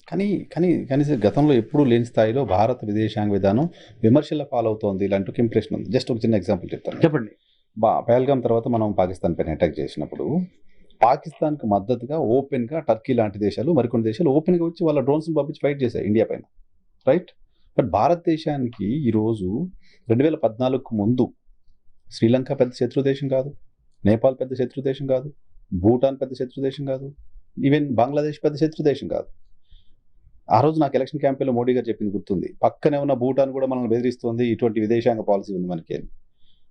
కానీ కానీ కనీసం గతంలో ఎప్పుడూ లేని స్థాయిలో భారత విదేశాంగ విధానం విమర్శల పాలవుతోంది. ఇలాంటి ఒక ఇంప్రెషన్ ఉంది. జస్ట్ ఒక చిన్న ఎగ్జాంపుల్ చెప్తాను. చెప్పండి. పహల్గామ్ తర్వాత మనం పాకిస్తాన్ పైన అటాక్ చేసినప్పుడు పాకిస్తాన్కి మద్దతుగా ఓపెన్గా టర్కీ లాంటి దేశాలు మరికొన్ని దేశాలు ఓపెన్గా వచ్చి వాళ్ళ డ్రోన్స్ని పంపించి ఫైట్ చేశాయి ఇండియా పైన, రైట్? బట్ భారతదేశానికి ఈరోజు 2014కు ముందు శ్రీలంక పెద్ద శత్రు దేశం కాదు, నేపాల్ పెద్ద శత్రు దేశం కాదు, భూటాన్ పెద్ద శత్రు దేశం కాదు, ఈవెన్ బంగ్లాదేశ్ పెద్ద శత్రు దేశం కాదు. ఆ రోజు నాకు ఎలక్షన్ క్యాంపెయిన్లో మోడీ గారు చెప్పింది గుర్తుంది. పక్కనే ఉన్న భూటాన్ కూడా మనల్ని బెదిరిస్తుంది, ఇటువంటి విదేశాంగ పాలసీ ఉంది మనకి అని.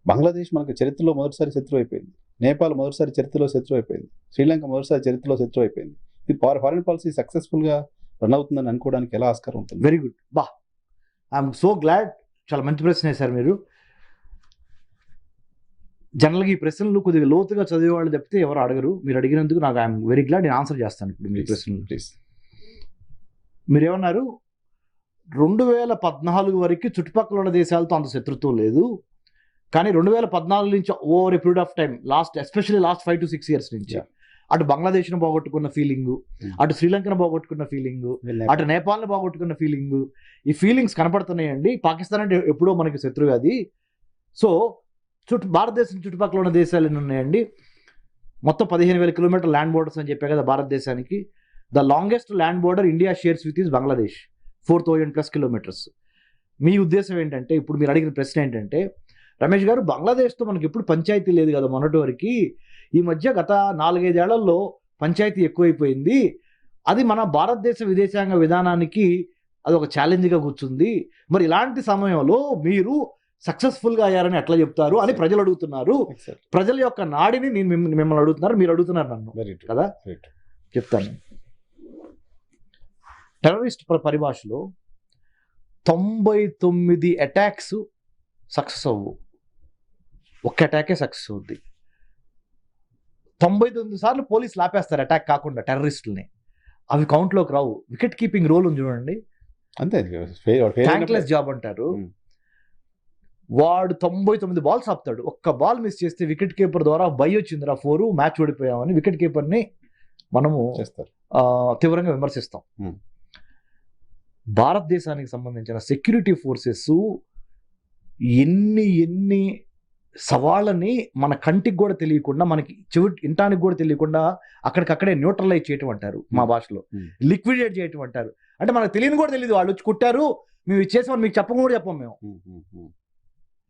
బంగ్లాదేశ్ మనకు చరిత్రలో మొదటిసారి శత్రువు అయిపోయింది, నేపాల్ మొదటిసారి చరిత్రలో శత్రువు అయిపోయింది, శ్రీలంక మొదటిసారి చరిత్రలో శత్రువు అయిపోయింది. ఇది ఫారిన్ పాలసీ సక్సెస్ఫుల్గా రన్ అవుతుందని అనుకోవడానికి ఎలా ఆస్కారం ఉంటుంది? Very good. I'm so glad. చాలా మంచి ప్రశ్న వేశారు మీరు. జనరల్గా ఈ ప్రశ్నలు కొద్దిగా లోతుగా చదివే వాళ్ళు తప్పితే ఎవరు అడగరు. మీరు అడిగినందుకు నాకు ఐఎమ్ వెరీ గ్లాడ్. నేను ఆన్సర్ చేస్తాను ఇప్పుడు మీ ప్రశ్నలు. మీరేమన్నారు? 2014 వరకు చుట్టుపక్కల ఉన్న దేశాలతో అంత శత్రుత్వం లేదు, కానీ 2014 నుంచి over a period of time, especially last 5 to 6 years నుంచి అటు బంగ్లాదేశ్ను పోగొట్టుకున్న ఫీలింగ్, అటు శ్రీలంకను పోగొట్టుకున్న ఫీలింగ్, అటు నేపాల్ని పోగొట్టుకున్న ఫీలింగ్, ఈ ఫీలింగ్స్ కనపడుతున్నాయండి. పాకిస్తాన్ అంటే ఎప్పుడో మనకి శత్రువు అది. సో భారతదేశం చుట్టుపక్కల ఉన్న దేశాలు ఎన్ని ఉన్నాయండి? మొత్తం 15,000 kilometers ల్యాండ్ బోర్డర్స్ అని చెప్పే కదా భారతదేశానికి. The longest land border India shares with is Bangladesh, 4,000+ kilometers. మీ ఉద్దేశం ఏంటంటే, ఇప్పుడు మీరు అడిగిన ప్రశ్న ఏంటంటే, రమేష్ గారు బంగ్లాదేశ్తో మనకి ఎప్పుడు పంచాయతీ లేదు కదా మొన్నటి వరకు, ఈ మధ్య గత 4-5 ఏళ్లలో పంచాయతీ ఎక్కువైపోయింది, అది మన భారతదేశ విదేశాంగ విధానానికి అది ఒక ఛాలెంజ్గా కూర్చుంది. మరి ఇలాంటి సమయంలో మీరు సక్సెస్ఫుల్గా అయ్యారని ఎట్లా చెప్తారు అని ప్రజలు అడుగుతున్నారు. ప్రజల యొక్క నాడిని నేను మిమ్మల్ని అడుగుతున్నారు, మీరు అడుగుతున్నారు నన్ను కదా. చెప్తాను. టెర్రరిస్ట్ పరిభాషలో 99 అటాక్స్ సక్సెస్ అవ్వు, ఒక్క అటాకే సక్సెస్ అవుద్ది. 99 సార్లు పోలీసులు ఆపేస్తారు అటాక్ కాకుండా టెర్రరిస్టులని, అవి కౌంట్లోకి రావు. వికెట్ కీపింగ్ రోల్ ఉంది చూడండి, అంతే. థ్యాంక్లెస్ జాబ్ అంటారు. వాడు 99 balls ఆపుతాడు, ఒక్క బాల్ మిస్ చేస్తే వికెట్ కీపర్ ద్వారా బై వచ్చిందిరా 4, మ్యాచ్ ఓడిపోయామని వికెట్ కీపర్ని మనము తీవ్రంగా విమర్శిస్తాం. భారతదేశానికి సంబంధించిన సెక్యూరిటీ ఫోర్సెస్ ఎన్ని సవాళ్ళని మన కంటికి కూడా తెలియకుండా, మనకి ఇంటానికి కూడా తెలియకుండా అక్కడికక్కడే న్యూట్రలైజ్ చేయటం అంటారు మా భాషలో, లిక్విడేట్ చేయటం అంటారు. అంటే మనకు తెలియని కూడా తెలియదు, వాళ్ళు వచ్చి కుట్టారు, మేము ఇచ్చేసామని మీకు చెప్పం కూడా చెప్పం మేము.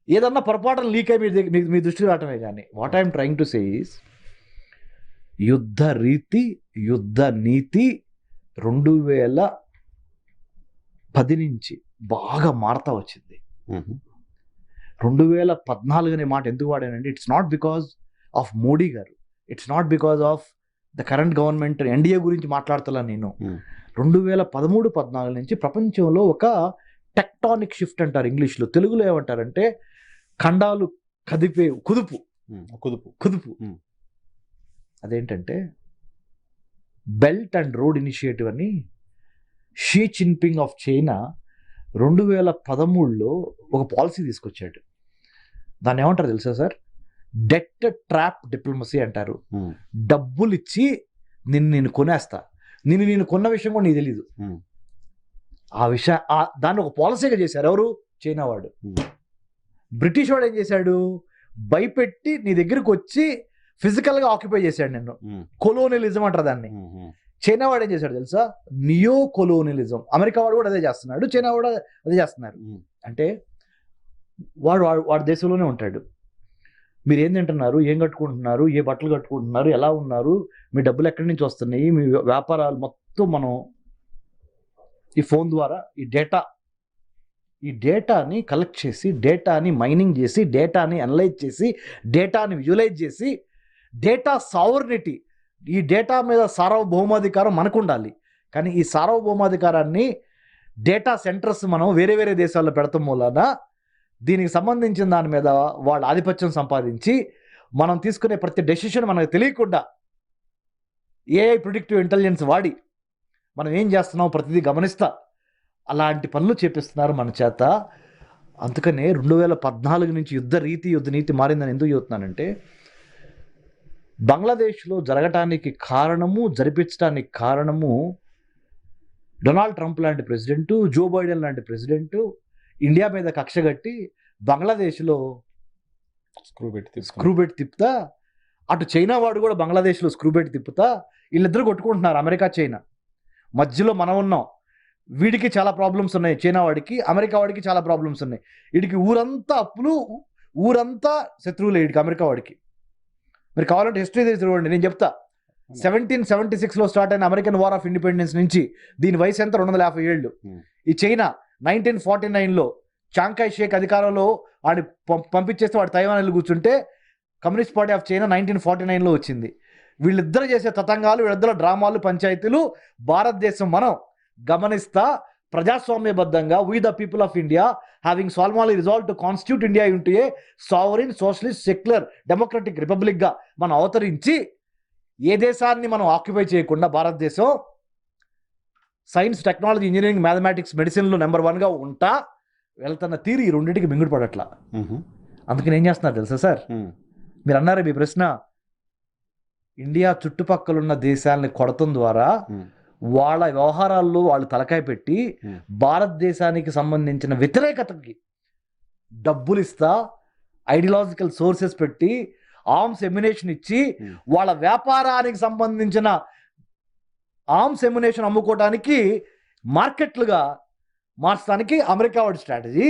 ఏదన్నా పొరపాటున లీక్ అయి మీ దృష్టికి రావటమే. కానీ what I'm trying to say is, యుద్ధ రీతి, యుద్ధ నీతి 2010 నుంచి బాగా మారుతా వచ్చింది. 2014 అనే మాట ఎందుకు వాడానంటే, it's not because of Modi గారు, it's not because of the current government, NDA గురించి మాట్లాడుతున్నా నేను. 2013-14 నుంచి ప్రపంచంలో ఒక టెక్టానిక్ షిఫ్ట్ అంటారు ఇంగ్లీష్లో, తెలుగులో ఏమంటారంటే ఖండాలు కదిపే కుదుపు. అదేంటంటే బెల్ట్ అండ్ రోడ్ ఇనిషియేటివ్ అని షీ జిన్పింగ్ ఆఫ్ చైనా 2013లో ఒక పాలసీ తీసుకొచ్చాడు. దాన్ని ఏమంటారు తెలుసా సార్? డెట్ ట్రాప్ డిప్లొమసీ అంటారు. డబ్బులు ఇచ్చి నేను కొనేస్తా, నేను కొన్న విషయం కూడా నీకు తెలీదు. ఆ విషయం దాన్ని ఒక పాలసీగా చేశారు ఎవరు? చైనా వాడు. బ్రిటిష్ వాడు ఏం చేశాడు? భయపెట్టి నీ దగ్గరకు వచ్చి ఫిజికల్గా ఆక్యుపై చేశాడు నిన్ను. కొలోనియలిజం అంటారు దాన్ని. చైనా వాడు ఏం చేశాడు తెలుసా? Neo colonialism. అమెరికా వాడు కూడా అదే చేస్తున్నాడు, చైనా వాడు అదే చేస్తున్నారు. అంటే వాడు దేశంలోనే ఉంటాడు. మీరు ఏం తింటున్నారు, ఏం కట్టుకుంటున్నారు, ఏ బట్టలు కట్టుకుంటున్నారు, ఎలా ఉన్నారు, మీ డబ్బులు ఎక్కడి నుంచి వస్తున్నాయి, మీ వ్యాపారాలు మొత్తం మనం ఈ ఫోన్ ద్వారా ఈ డేటాని కలెక్ట్ చేసి, డేటాని మైనింగ్ చేసి, డేటాని అనలైజ్ చేసి, డేటాని విజువలైజ్ చేసి, డేటా సావర్నిటీ, ఈ డేటా మీద సార్వభౌమాధికారం మనకు ఉండాలి. కానీ ఈ సార్వభౌమాధికారాన్ని డేటా సెంటర్స్ మనం వేరే దేశాల్లో పెడతాం మూలన దీనికి సంబంధించిన దాని మీద వాళ్ళు ఆధిపత్యం సంపాదించి, మనం తీసుకునే ప్రతి డెసిషన్ మనకు తెలియకుండా ఏఐ ప్రిడిక్టివ్ ఇంటెలిజెన్స్ వాడి మనం ఏం చేస్తున్నాం ప్రతిదీ గమనిస్తా అలాంటి పనులు చేపిస్తున్నారు మన చేత. అందుకనే 2014 నుంచి యుద్ధ నీతి మారిందని ఎందుకు చెబుతున్నానంటే, బంగ్లాదేశ్లో జరగటానికి కారణము, జరిపించడానికి కారణము డొనాల్డ్ ట్రంప్ లాంటి ప్రెసిడెంట్, జో బైడెన్ లాంటి ప్రెసిడెంట్ ఇండియా మీద కక్ష కట్టి బంగ్లాదేశ్లో స్క్రూ పెట్టి స్క్రూ పెట్టి తిప్పుతా, అటు చైనా వాడు కూడా బంగ్లాదేశ్లో స్క్రూ పెట్టి తిప్పుతా, వీళ్ళిద్దరు కొట్టుకుంటున్నారు అమెరికా చైనా. మధ్యలో మనం ఉన్నాం. వీడికి చాలా ప్రాబ్లమ్స్ ఉన్నాయి, చైనా వాడికి, అమెరికా వాడికి చాలా ప్రాబ్లమ్స్ ఉన్నాయి. వీడికి ఊరంతా అప్పులు, ఊరంతా శత్రువులే వీడికి, అమెరికా వాడికి. మీరు కావాలంటే హిస్టరీ చూడండి, నేను చెప్తా. 1776లో స్టార్ట్ అయిన అమెరికన్ వార్ ఆఫ్ ఇండిపెండెన్స్ నుంచి దీని వయసు ఎంత, 250 ఏళ్ళు. ఈ చైనా 1949లో చాంకాయ్ షేక్ అధికారంలో వాడి పంపించేస్తే వాడు తైవాన్ వెళ్ళి కూర్చుంటే కమ్యూనిస్ట్ పార్టీ ఆఫ్ చైనా 1949లో వచ్చింది. వీళ్ళిద్దరు చేసే తతంగాలు, వీళ్ళిద్దరు డ్రామాలు, పంచాయతీలు భారతదేశం మనం గమనిస్తా ప్రజాస్వామ్యబద్ధంగా we the people of India having solemnly resolved to constitute India into a sovereign socialist secular democratic రిపబ్లిక్గా మనం అవతరించి ఏ దేశాన్ని మనం ఆక్యుపై చేయకుండా భారతదేశం సైన్స్, టెక్నాలజీ, ఇంజనీరింగ్, మ్యాథమెటిక్స్, మెడిసిన్లో నెంబర్ 1గా ఉంటా వెళ్తున్న తీరు ఈ రెండింటికి మింగుడు పడట్లా. అందుకని ఏం చేస్తున్నారు తెలుసా సార్? మీరు అన్నారే మీ ప్రశ్న, ఇండియా చుట్టుపక్కల ఉన్న దేశాలని కొడతం ద్వారా వాళ్ళ వ్యవహారాల్లో వాళ్ళు తలకాయ పెట్టి భారతదేశానికి సంబంధించిన వ్యతిరేకతకి డబ్బులు ఇస్తా, ఐడియాలజికల్ సోర్సెస్ పెట్టి, ఆర్మ్స్ ఎమ్యునేషన్ ఇచ్చి వాళ్ళ వ్యాపారానికి సంబంధించిన ఆర్మ్స్ ఎమ్యునేషన్ అమ్ముకోవడానికి మార్కెట్లుగా మార్చడానికి అమెరికా వాడి స్ట్రాటజీ.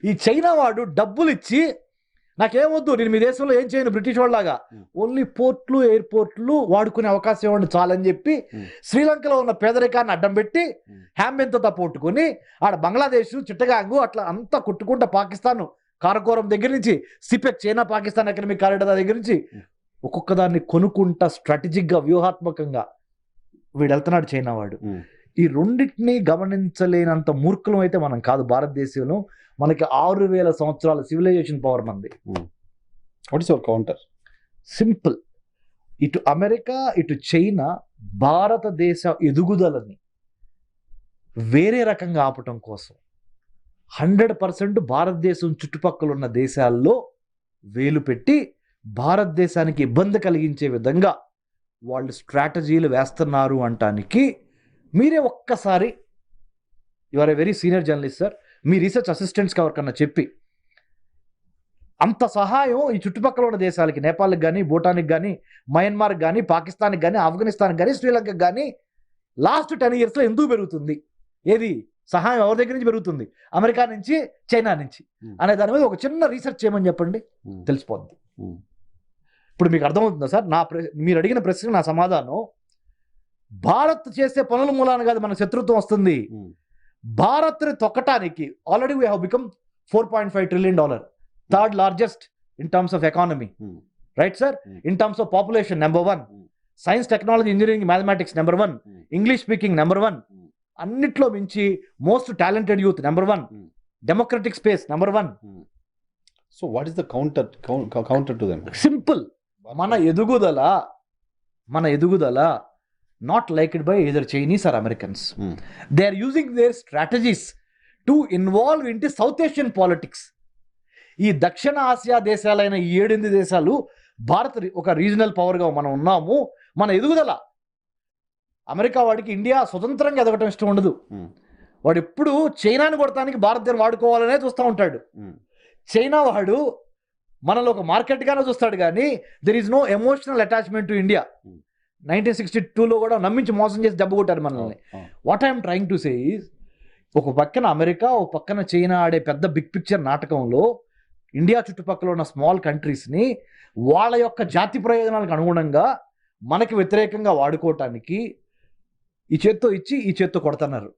ఈ చైనా వాడు డబ్బులు ఇచ్చి నాకేమొద్దు, నేను మీ దేశంలో ఏం చేయను బ్రిటిష్ వాళ్ళలాగా, ఓన్లీ పోర్ట్లు, ఎయిర్పోర్ట్లు వాడుకునే అవకాశం ఇవ్వండి చాలని చెప్పి శ్రీలంకలో ఉన్న పేదరికాన్ని అడ్డం పెట్టి హ్యామెంతో తప్పొట్టుకొని ఆడ బంగ్లాదేశ్, చిట్టగాంగు అట్లా అంతా కొట్టుకుంటా పాకిస్తాన్ కారకోరం దగ్గర నుంచి సిపెక్, చైనా పాకిస్తాన్ ఎకనామిక్ కారిడార్ దగ్గర నుంచి ఒక్కొక్క దాన్ని కొనుక్కుంటా స్ట్రాటజిక్గా, వ్యూహాత్మకంగా వీడు వెళ్తున్నాడు చైనా వాడు. ఈ రెండింటినీ గమనించలేనంత మూర్ఖులం అయితే మనం కాదు. భారతదేశంలో మనకి 6000 సంవత్సరాల సివిలైజేషన్ పవర్ మంది. What is your counter? Simple. ఇటు అమెరికా, ఇటు చైనా భారతదేశ ఎదుగుదలని వేరే రకంగా ఆపటం కోసం 100% భారతదేశం చుట్టుపక్కల ఉన్న దేశాల్లో వేలు పెట్టి భారతదేశానికి ఇబ్బంది కలిగించే విధంగా వాళ్ళు స్ట్రాటజీలు వేస్తున్నారు అంటానికి మీరే ఒక్కసారి, you are a very senior journalist sir, మీ రీసెర్చ్ అసిస్టెంట్స్కి ఎవరికన్నా చెప్పి అంత సహాయం ఈ చుట్టుపక్కల ఉన్న దేశాలకి, నేపాల్కి కానీ, భూటాన్కి కానీ, మయన్మార్కి కానీ, పాకిస్తాన్కి కానీ, ఆఫ్ఘనిస్తాన్కి కానీ, శ్రీలంకకి కానీ లాస్ట్ 10 yearsలో ఎందుకు పెరుగుతుంది, ఏది సహాయం ఎవరి దగ్గర నుంచి పెరుగుతుంది, అమెరికా నుంచి, చైనా నుంచి అనే దాని మీద ఒక చిన్న రీసెర్చ్ చేయమని చెప్పండి, తెలిసిపోద్ది. ఇప్పుడు మీకు అర్థమవుతుందా సార్? మీరు అడిగిన ప్రశ్న నా సమాధానం, భారత్ చేసే పనుల మూలాన కాదు మన శత్రుత్వం వస్తుంది. భారత్ని తొక్కటానికి already we have become $4.5 trillion, third largest in terms of economy, right sir? In terms of population number 1, science, technology, engineering, mathematics number 1, English speaking number 1, అన్నిట్లో మించి most talented youth number 1, democratic space number 1. So what is the counter to them? Simple. మన ఎదుగుదల not liked by either Chinese or Americans. They are using their strategies to involve into South Asian politics. ఈ దక్షిణ Asia దేశాలైన 7 దేశాలు భారత్ ఒక regional పవర్గా మనం ఉన్నాము. మన ఎదుగుదల, అమెరికా వాడికి ఇండియా స్వతంత్రంగా ఎదగటం ఇష్టం ఉండదు. వాడు ఎప్పుడు చైనాని కొడటానికి భారతదేశం వాడుకోవాలనే చూస్తూ ఉంటాడు. చైనా వాడు మనలో ఒక మార్కెట్గానే చూస్తాడు కానీ there is no emotional attachment to India. 1962లో కూడా నమ్మించి మోసం చేసి దెబ్బ కొట్టారు మనల్ని. What I'm trying to say is, ఒక పక్కన అమెరికా, ఒక పక్కన చైనా ఆడే పెద్ద బిగ్ పిక్చర్ నాటకంలో ఇండియా చుట్టుపక్కల ఉన్న స్మాల్ కంట్రీస్ని వాళ్ళ యొక్క జాతి ప్రయోజనాలకు అనుగుణంగా మనకి వ్యతిరేకంగా వాడుకోవటానికి ఈ చేత్తో ఇచ్చి ఈ చేత్తో కొడుతున్నారు.